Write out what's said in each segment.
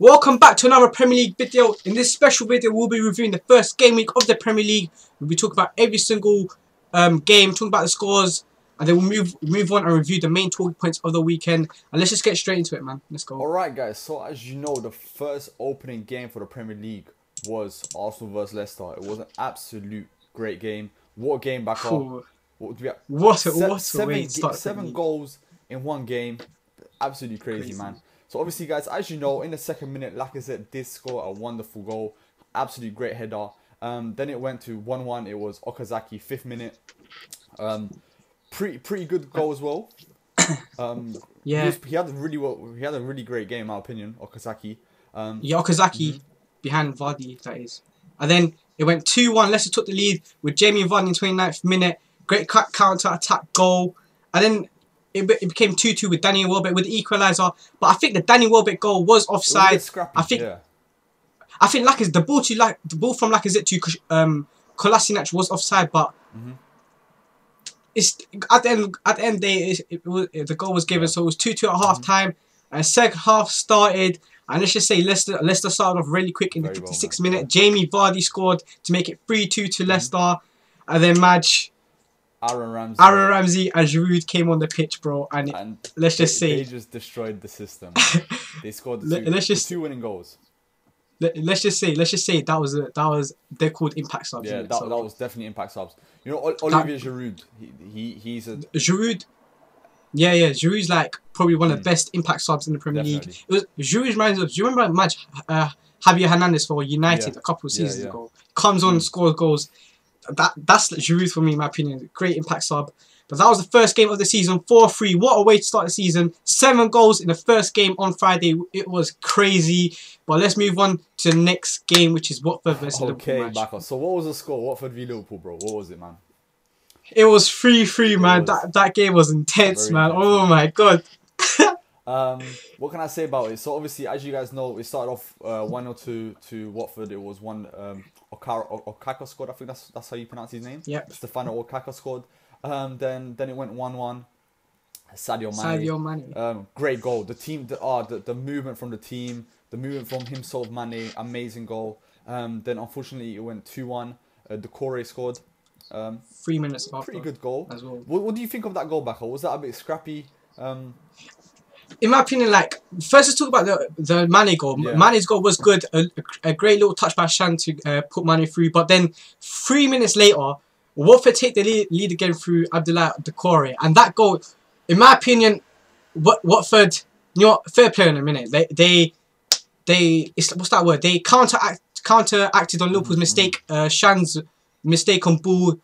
Welcome back to another Premier League video. In this special video, we'll be reviewing the first game week of the Premier League. We'll be talking about every single game, talking about the scores, and then we'll move on and review the main talking points of the weekend. And let's just get straight into it, man. Let's go. Alright, guys. So, as you know, the first opening game for the Premier League was Arsenal vs Leicester. It was an absolute great game. What a game back up. What a way to start. 7 goals in one game. Absolutely crazy, man. So obviously, guys, as you know, in the second minute, Lacazette did score a wonderful goal. Absolutely great header. Then it went to 1-1. It was Okazaki, 5th minute. Pretty good goal as well. Yeah. He had a really great game, in my opinion, Okazaki. Yeah, Okazaki behind Vardy, that is. And then it went 2-1. Leicester took the lead with Jamie Vardy in 29th minute. Great counter-attack goal. And then it became 2-2 with Danny Welbeck with the equaliser. But I think the Danny Welbeck goal was offside. It was scrappy, I think Lacazette, the ball from Lacazette to Kolasinac was offside, but it's at the end of the day the goal was given, so it was 2-2 at half time. And second half started, and let's just say Leicester started off really quick in the 56th minute. Jamie Vardy scored to make it 3-2 to Leicester, and then Aaron Ramsey and Giroud came on the pitch, bro, and let's just say they just destroyed the system. They scored two winning goals. Let's just say that was they're called impact subs. Yeah, that was definitely impact subs. You know, Olivier Giroud, he's a Giroud. Yeah, Giroud's like probably one of the best impact subs in the Premier League. Giroud reminds us. Do you remember Javier Hernandez for United a couple of seasons ago? Comes on, scores goals. That's Giroud for me, in my opinion. Great impact sub. But that was the first game of the season, 4-3. What a way to start the season. 7 goals in the first game on Friday. It was crazy. But let's move on to the next game, which is Watford versus Liverpool match. Back on. So what was the score? Watford v Liverpool, bro. What was it, man? It was 3-3, man. That game was intense, man. Oh my god. What can I say about it? So obviously, as you guys know, it started off 1-0 to Watford. It was Okaka scored. I think that's how you pronounce his name. Yeah. Stefano Okaka scored. Then it went 1-1. Sadio Mane. Great goal. The team, the movement from the team, the movement from himself, Mane, amazing goal. Then unfortunately it went 2-1. Decore scored. 3 minutes after. Pretty good goal as well. What do you think of that goal, Bacco? Was that a bit scrappy? In my opinion, like, first let's talk about the Mane goal. Yeah. Mane's goal was good. A great little touch by Shan to put Mane through. But then 3 minutes later, Watford take the lead again through Abdoulaye Doucouré. And that goal, in my opinion, Watford, you know, fair play in a minute. They what's that word? They counteracted on Liverpool's mistake, Shan's mistake on ball.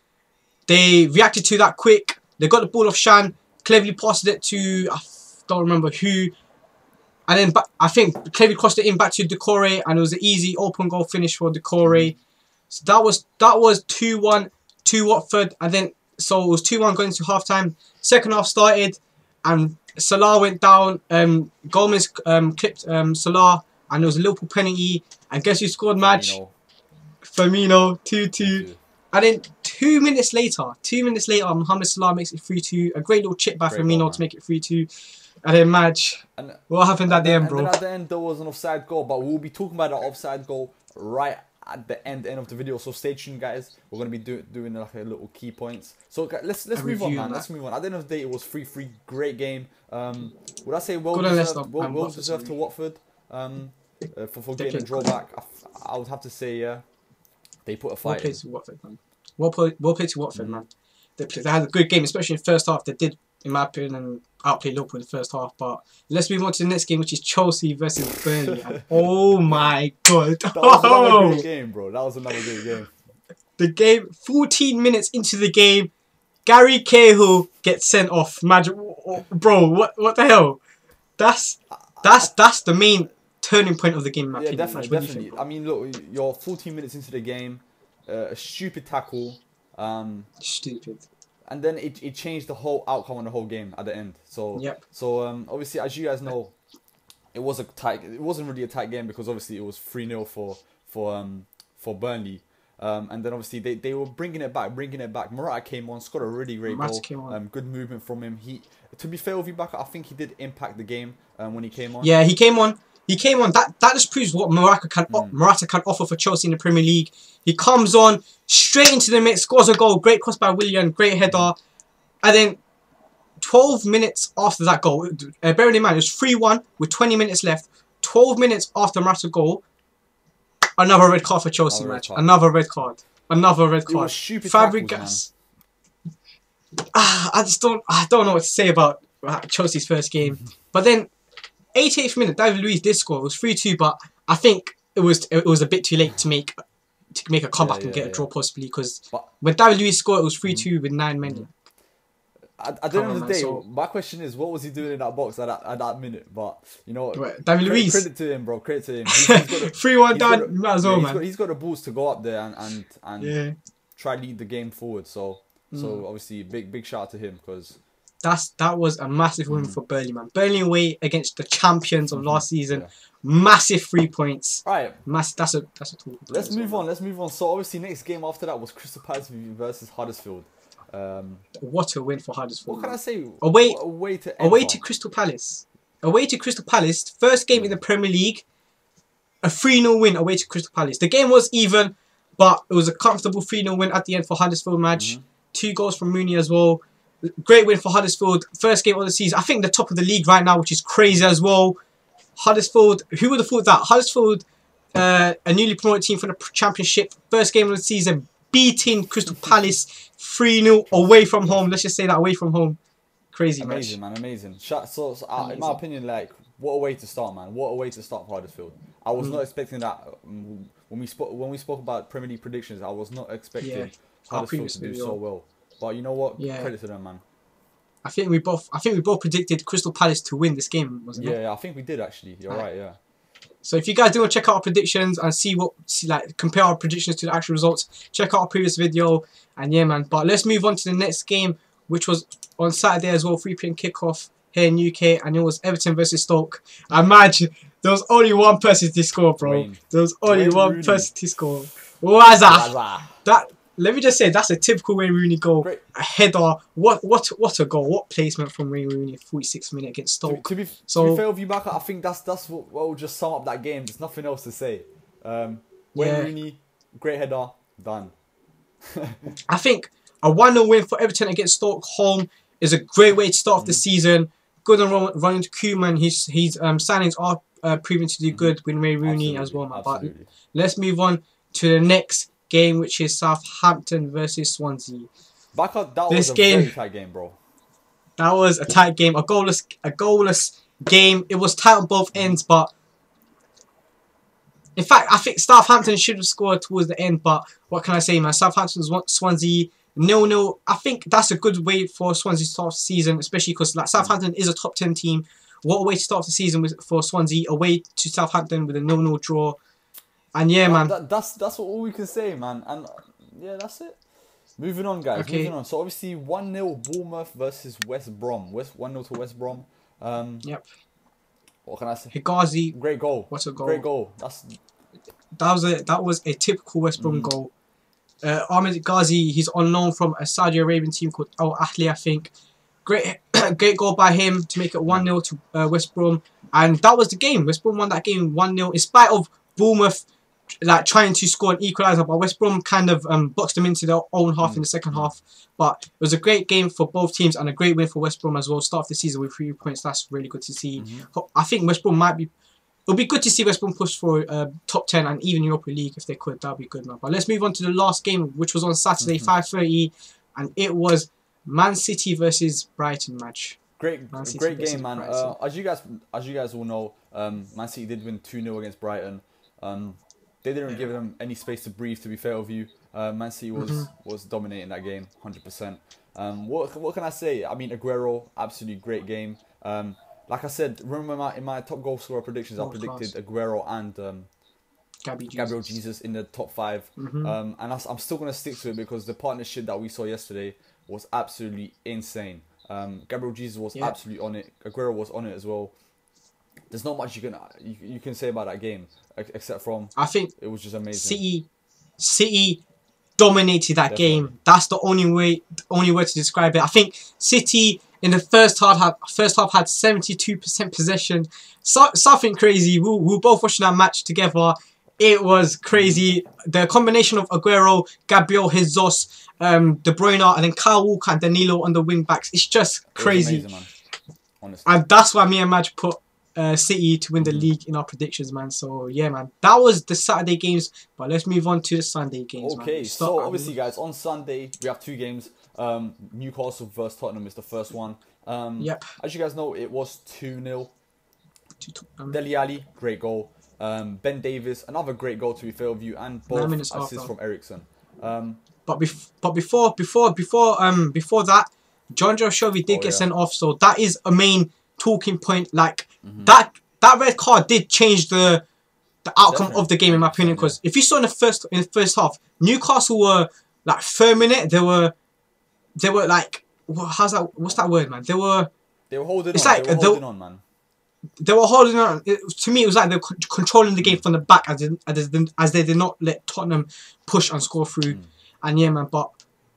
They reacted to that quick. They got the ball off Shan, cleverly passed it to, I don't remember who. And then I think cleverly crossed it in back to Doucouré, and it was an easy open goal finish for Doucouré. So that was 2-1 to Watford, and then so it was 2-1 going into half time. Second half started, and Salah went down. Gomez clipped Salah, and there was a Liverpool penalty. And guess who scored? Firmino, 2-2. And then 2 minutes later, Mohamed Salah makes it 3-2. A great little chip by Firmino to make it 3-2. And then what happened at the end, bro? And then at the end there was an offside goal, but we'll be talking about the offside goal right at the end of the video. So stay tuned, guys. We're gonna be doing like a little key points. So let's move on, man. Let's move on. At the end of the day, it was 3-3. Great game. Would I say well deserved to Watford? For getting a draw back. I would have to say they put a fight. Well played to Watford, man. Well played to Watford, man. They had a good game, especially in the first half. They did, in my opinion, outplay Liverpool in the first half. But let's move on to the next game, which is Chelsea versus Burnley. And oh my god! That was another great game, bro. That was another great game. The game, 14 minutes into the game, Gary Cahill gets sent off. Imagine, bro, what the hell? That's the main turning point of the game, in my opinion. Definitely. I mean, look, you're 14 minutes into the game, a stupid tackle. Stupid. And then it changed the whole outcome on the whole game at the end. So obviously, as you guys know, it was a tight. It wasn't really a tight game because obviously it was 3-0 for Burnley. And then obviously they were bringing it back. Morata came on, scored a really great goal. Good movement from him. To be fair with you, Bakker, I think he did impact the game when he came on. Yeah, he came on. He came on. That just proves what Morata can offer for Chelsea in the Premier League. He comes on straight into the mix, scores a goal. Great cross by Willian, great header. And then 12 minutes after that goal, bearing in mind it was 3-1 with 20 minutes left. 12 minutes after Morata's goal, another red card for Chelsea match. Another red card. Another red card. Fabregas. I don't know what to say about Chelsea's first game. But then 88th minute, David Luiz did score. It was 3-2, but I think it was a bit too late to make a comeback and get a draw possibly, because when David Luiz scored, it was 3-2 with 9 men. At the end of the day, my question is, what was he doing in that box at that minute? But you know, David Luiz. Credit to him, bro. Credit to him. 3-1 down, might as well, man. He's got the balls to go up there and try to lead the game forward. So obviously, big shout out to him, because that was a massive win for Burnley, man. Burnley away against the champions of last season. Yeah. Massive 3 points. Right. That's a tool. Let's move on. So obviously, next game after that was Crystal Palace versus Huddersfield. What a win for Huddersfield. What can I say? Away to Crystal Palace. Away to Crystal Palace. First game in the Premier League. A 3-0 win away to Crystal Palace. The game was even, but it was a comfortable 3-0 win at the end for Huddersfield match. 2 goals from Mooney as well. Great win for Huddersfield. First game of the season. I think the top of the league right now, which is crazy as well. Huddersfield, who would have thought that? Huddersfield, a newly promoted team from the Championship. First game of the season, beating Crystal Palace 3-0 away from home. Let's just say that, away from home. Crazy amazing, match. Man, amazing. So in my opinion, like, what a way to start, man. What a way to start for Huddersfield. I was not expecting that. When we spoke about Premier League predictions, I was not expecting Huddersfield to do so well. But you know what? Credit to them, man. I think we both predicted Crystal Palace to win this game, wasn't it? Yeah, I think we did actually. You're right, yeah. So if you guys do want to check out our predictions and compare our predictions to the actual results, check out our previous video. And yeah, man. But let's move on to the next game, which was on Saturday as well, 3 PM kickoff here in UK, and it was Everton versus Stoke. Imagine there was only one person to score, bro. There was only one person to score. Waza. Let me just say, that's a typical Wayne Rooney goal. Great. A header. What a goal. What placement from Wayne Rooney, 46th minute against Stoke. To be fair with you, Baka, I think that's what will just sum up that game. There's nothing else to say. Wayne Rooney, great header, done. I think a 1-0 win for Everton against Stoke home is a great way to start off the season. Good on running to Koeman. His signings are proving to do good with Wayne Rooney as well, man. But let's move on to the next game, which is Southampton versus Swansea. That was a very tight game, bro. That was a tight game, a goalless game. It was tight on both ends, but in fact, I think Southampton should have scored towards the end. But what can I say, man? Southampton's Swansea 0-0. I think that's a good way for Swansea to start the season, especially because Southampton is a top 10 team. What a way to start the season for Swansea, away to Southampton with a 0-0 draw. And yeah, man. That's all we can say, man. And yeah, that's it. Moving on, guys. Okay. Moving on. So obviously 1-0 Bournemouth versus West Brom. 1-0 to West Brom. Yep. What can I say? Higazi. Great goal. What a goal. Great goal. That was a typical West Brom goal. Ahmed Ghazi, he's on loan from a Saudi Arabian team called Al Ahly, I think. Great goal by him to make it 1-0 to West Brom. And that was the game. West Brom won that game 1-0 in spite of Bournemouth trying to score an equaliser, but West Brom kind of boxed them into their own half in the second half. But it was a great game for both teams and a great win for West Brom as well. Start of the season with 3 points. That's really good to see. I think West Brom might be... It'll be good to see West Brom push for top 10 and even Europa League if they could. That'd be good, man. But let's move on to the last game, which was on Saturday, 5:30, and it was Man City versus Brighton match. Great game, man. As you guys all know, Man City did win 2-0 against Brighton. They didn't give them any space to breathe, to be fair with you. Man City was dominating that game, 100%. What can I say? I mean, Aguero, absolutely great game. Like I said, remember in my top goal scorer predictions, I predicted Aguero and Gabriel Jesus in the top 5. And I'm still going to stick to it because the partnership that we saw yesterday was absolutely insane. Gabriel Jesus was absolutely on it. Aguero was on it as well. There's not much you can say about that game except from I think it was just amazing. City dominated that game. That's the only way to describe it. I think City, in the first half had 72% possession. Something crazy. We were both watching that match together. It was crazy. The combination of Aguero, Gabriel Jesus, De Bruyne, and then Kyle Walker and Danilo on the wing backs. It's just crazy. Amazing, man. Honestly. And that's why me and Madge put City to win the league in our predictions, man. So yeah, man, that was the Saturday games. But let's move on to the Sunday games. Okay, man. so obviously, guys, on Sunday we have 2 games. Newcastle versus Tottenham is the first one. Yep. As you guys know, it was 2-0. Dele Alli, great goal. Ben Davies, another great goal to be fair with you, and both assists from Eriksen. But before that, John Joe Shelby did get sent off, so that is a main talking point. Like that red card did change the outcome of the game, in my opinion. Because if you saw in the first half, Newcastle were like 3rd minute, they were like, what's that word, man? They were holding it's on. like they were holding on, man. They were holding on. To me, it was like they were controlling the game from the back, as they did not let Tottenham push and score through. And yeah, man, but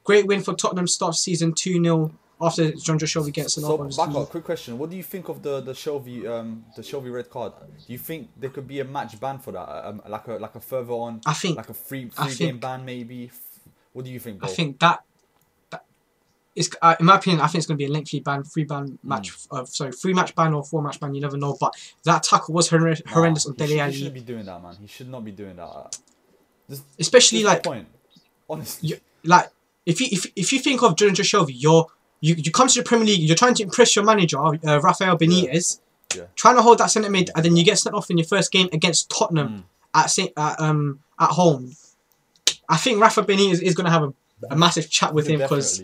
great win for Tottenham. Start season 2-0 after John Joe Shelby gets an off. So, back up, quick question. What do you think of the Shelby red card? Do you think there could be a match ban for that? Like a further on, I think, like a free game ban maybe? What do you think, bro? I think that is, in my opinion, I think it's going to be a lengthy ban, 3 match ban or 4-match ban. You never know. But that tackle was horrendous on Dele Alli. He shouldn't be doing that, man. He should not be doing that. Especially like, point. Honestly, like if you think of John Joe Shelby, you come to the Premier League, you're trying to impress your manager, Rafael Benitez, trying to hold that centre mid, and then you get sent off in your first game against Tottenham at home. I think Rafa Benitez is going to have a massive chat with him, because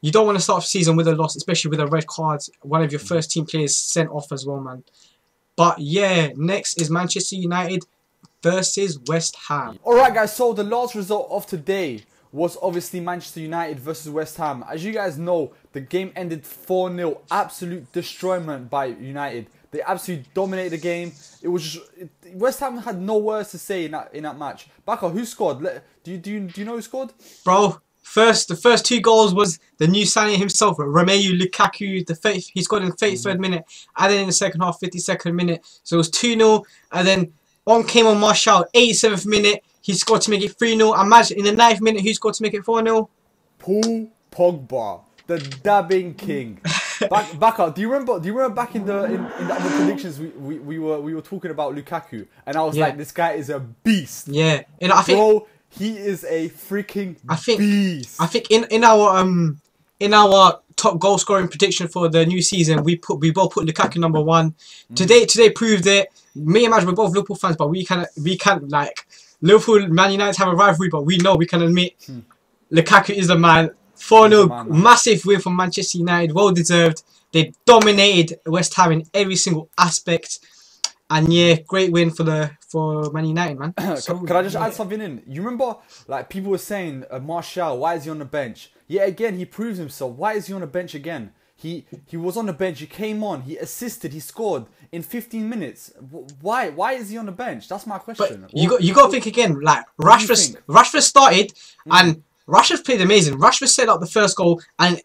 you don't want to start off the season with a loss, especially with a red card. One of your first team players sent off as well, man. But yeah, next is Manchester United versus West Ham. Alright, guys, so the last result of today was obviously Manchester United versus West Ham. As you guys know, the game ended 4-0. Absolute destroyment by United. They absolutely dominated the game. It was just, West Ham had no words to say in that match. Baka, who scored? Do you know who scored? Bro, the first 2 goals was the new signing himself, Romelu Lukaku. He scored in the 33rd minute, and then in the second half, 52nd minute. So it was 2-0, and then on came on Martial, 87th minute. He scored to make it 3-0. Imagine in the 9th minute, who scored to make it 4-0? Paul Pogba, the dabbing king. Back up. Do you remember back in the other predictions we were talking about Lukaku, and I was like, this guy is a beast. Yeah, and I think, bro, he is a freaking beast. I think in our top goal scoring prediction for the new season, we both put Lukaku number 1. Today proved it. Me and Madge, we're both Liverpool fans, but we can't like, Liverpool, Man United have a rivalry, but we can admit Lukaku is the man. 4-0, massive win for Manchester United, well deserved. They dominated West Ham in every single aspect, and yeah, great win for Man United, man. So, can I just add something in? You remember, like, people were saying, Martial, why is he on the bench? Yeah, again, he proves himself. Why is he on the bench again? He was on the bench. He came on. He assisted. He scored in 15 minutes. Why is he on the bench? That's my question. But you got to think again. Like, Rashford started, and Rashford played amazing. Rashford set up the first goal, and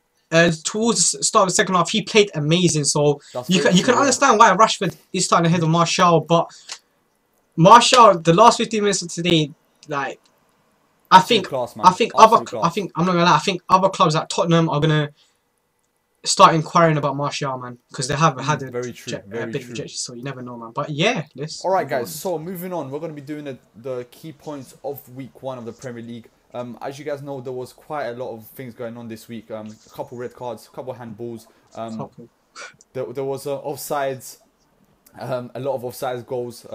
towards the start of the second half, he played amazing. So you can understand why Rashford is starting ahead of Martial. But Martial, the last 15 minutes of today, like, I think I'm not gonna lie. I think other clubs like Tottenham are gonna start inquiring about Martial, man, because they have had a big rejection, so you never know, man. But yeah, alright, guys, so moving on, we're going to be doing the key points of week 1 of the Premier League. As you guys know, there was quite a lot of things going on this week. A couple red cards, a couple handballs. There was offsides, a lot of offsides goals.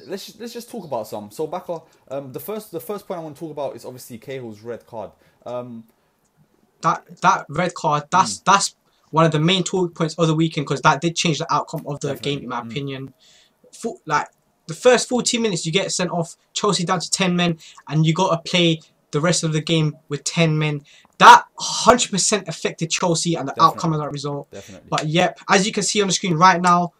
Let's just talk about some. So Baka, the first point I want to talk about is obviously Cahill's red card. That red card, that's one of the main talking points of the weekend, because that did change the outcome of the game, in my opinion. Like, the first 14 minutes, you get sent off, Chelsea down to 10 men, and you got to play the rest of the game with 10 men. That 100% affected Chelsea and the outcome of that result. But yep, as you can see on the screen right now,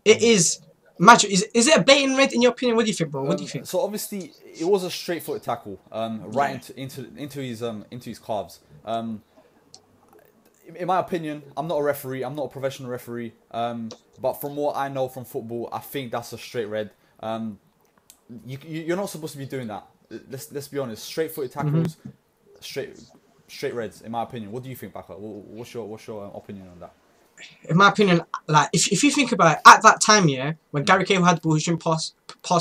it is. Imagine, is it a blatant red in your opinion? What do you think, bro? What do you think? So obviously, it was a straight-footed tackle, right into his calves. in my opinion, I'm not a referee. I'm not a professional referee. But from what I know from football, I think that's a straight red. You're not supposed to be doing that. Let's be honest. Straight-footed tackles, straight reds. In my opinion, what do you think, Baka? What's your opinion on that? In my opinion, like if you think about it, at that time, yeah, when Gary Cahill had the ball, he shouldn't pass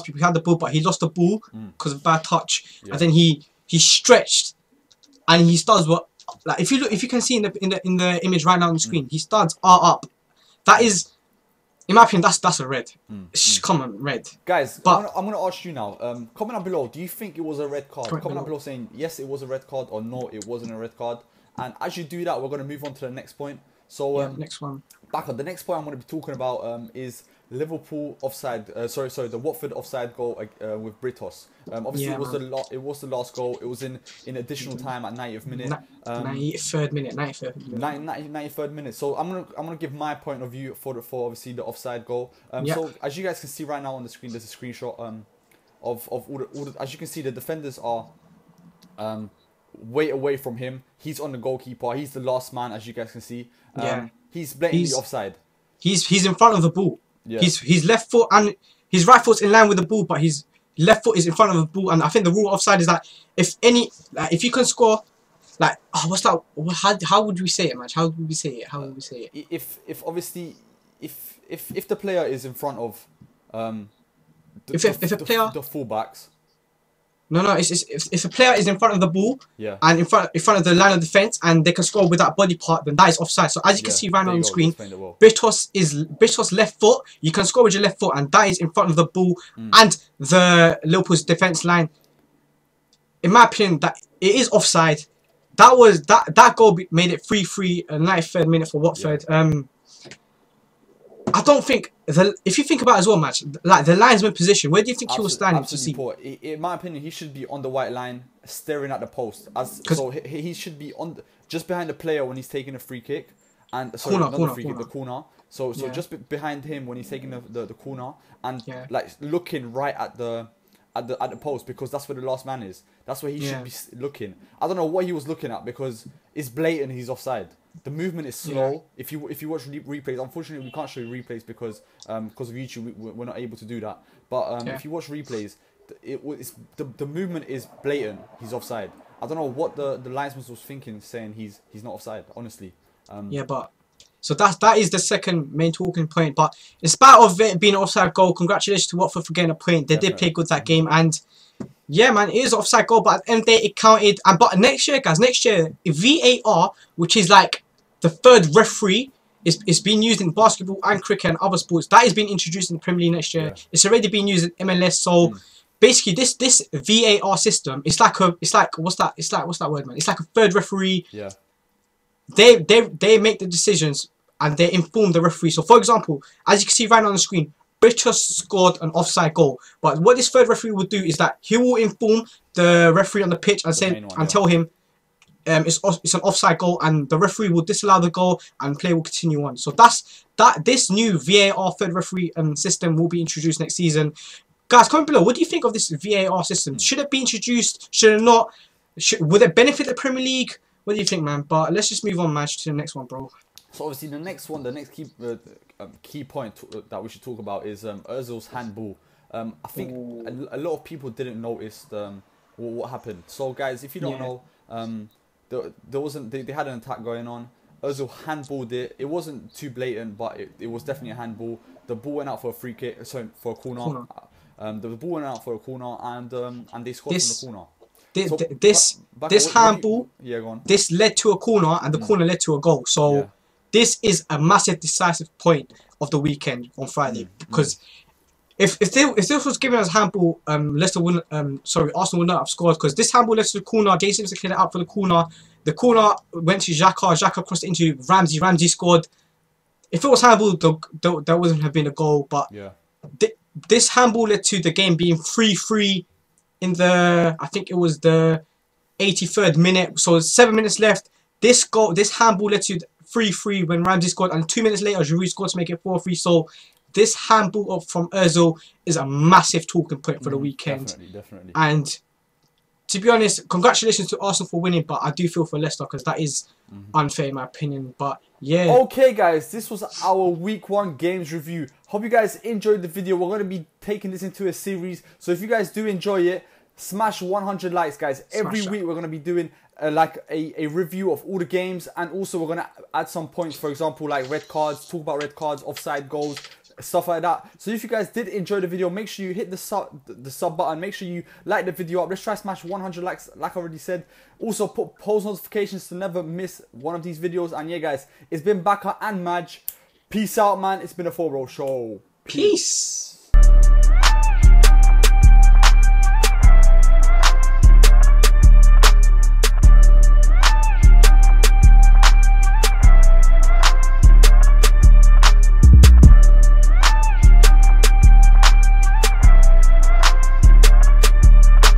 people. He had the ball, but he lost the ball because of bad touch, and then he stretched, and he starts what, like if you can see in the image right now on the screen, he starts up. That is, in my opinion, that's a red. Come on, red. Guys, but I'm gonna ask you now. Comment down below. Do you think it was a red card? Comment down below saying yes, it was a red card, or no, it wasn't a red card. And as you do that, we're gonna move on to the next point. So next one. Back on the next point I'm going to be talking about is Liverpool offside. Sorry, the Watford offside goal with Britos. Obviously, it was the last goal. It was in additional time at 90th minute. 93rd minute. 93rd minute. So I'm gonna give my point of view for obviously the offside goal. So as you guys can see right now on the screen, there's a screenshot of all the as you can see, the defenders are way away from him. He's on the goalkeeper. He's the last man, as you guys can see. He's blatantly offside. He's in front of the ball. Yeah. His left foot and his right foot's in line with the ball, but his left foot is in front of the ball. And I think the rule of offside is that if you can score, like, what's that? How would we say it, man? How would we say it? If obviously if the player is in front of the fullbacks. No, if a player is in front of the ball, and in front of the line of defense, and they can score with that body part, then that is offside. So as you can see right now on the screen, Britos' left foot. You can score with your left foot, and that is in front of the ball and the Liverpool's defense line. In my opinion, that it is offside. That goal made it 3-3, 93rd minute for Watford. I don't think if you think about it as well, match, like the linesman position, where do you think he was standing to see? Poor. In my opinion, he should be on the white line, staring at the post. So he should be just behind the player when he's taking a free kick, and the corner. So just behind him when he's taking the corner, and like looking right at the post, because that's where the last man is. That's where he should be looking. I don't know what he was looking at, because it's blatant he's offside. The movement is slow. If you watch replays, unfortunately we can't show you replays because of YouTube we're not able to do that. But if you watch replays, the movement is blatant. He's offside. I don't know what the linesman was thinking, saying he's not offside. Honestly. But so that is the second main talking point. But in spite of it being an offside goal, congratulations to Watford for getting a point. They did play good that game, and yeah, man, it is an offside goal. But at the end of the day, it counted. And but next year, guys, VAR, which is like the third referee, is being used in basketball and cricket and other sports. That is being introduced in the Premier League next year. It's already being used in MLS. So basically, this VAR system, it's like what's that word, man? It's like a third referee. Yeah. They make the decisions and they inform the referee. So for example, as you can see right now on the screen, Britos scored an offside goal. But what this third referee will do is that he will inform the referee on the pitch and tell him it's an offside goal, and the referee will disallow the goal and play will continue on. So this new VAR third referee system will be introduced next season. Guys, comment below. What do you think of this VAR system? Should it be introduced? Should it not? Would it benefit the Premier League? What do you think, man? But let's just move on, match, to the next one, bro. So obviously the next key point that we should talk about is Ozil's handball. I think a lot of people didn't notice what happened. So guys, if you don't know, they had an attack going on. Ozil handballed it. It wasn't too blatant, but it was definitely a handball. The ball went out for a free kick, sorry, for a corner. The ball went out for a corner, and they scored from the corner. This handball, this led to a corner, and the corner led to a goal. So this is a massive decisive point of the weekend on Friday, because if this was given as handball, Arsenal would not have scored, because this handball led to the corner. Jason cleared it out for the corner. The corner went to Xhaka. Xhaka crossed it into Ramsey. Ramsey scored. If it was handball, there wouldn't have been a goal. But this handball led to the game being 3-3 in I think it was the 83rd minute. So 7 minutes left. This handball led to 3-3 when Ramsey scored, and 2 minutes later Giroud scored to make it 4-3. So this handball from Ozil is a massive talking point for the weekend. Definitely. And to be honest, congratulations to Arsenal for winning, but I do feel for Leicester because that is unfair in my opinion. But yeah. Okay, guys, this was our week 1 games review. Hope you guys enjoyed the video. We're going to be taking this into a series. So if you guys do enjoy it, smash 100 likes, guys. Every week we're going to be doing like a review of all the games, and also we're going to add some points, for example, like red cards, talk about red cards, offside goals, stuff like that. So if you guys did enjoy the video, make sure you hit the sub button, make sure you like the video up. Let's try smash 100 likes like I already said. Also put post notifications to never miss one of these videos. And yeah, guys, it's been Baka and Madge. Peace out, man. It's been a 4-Bro show. Peace.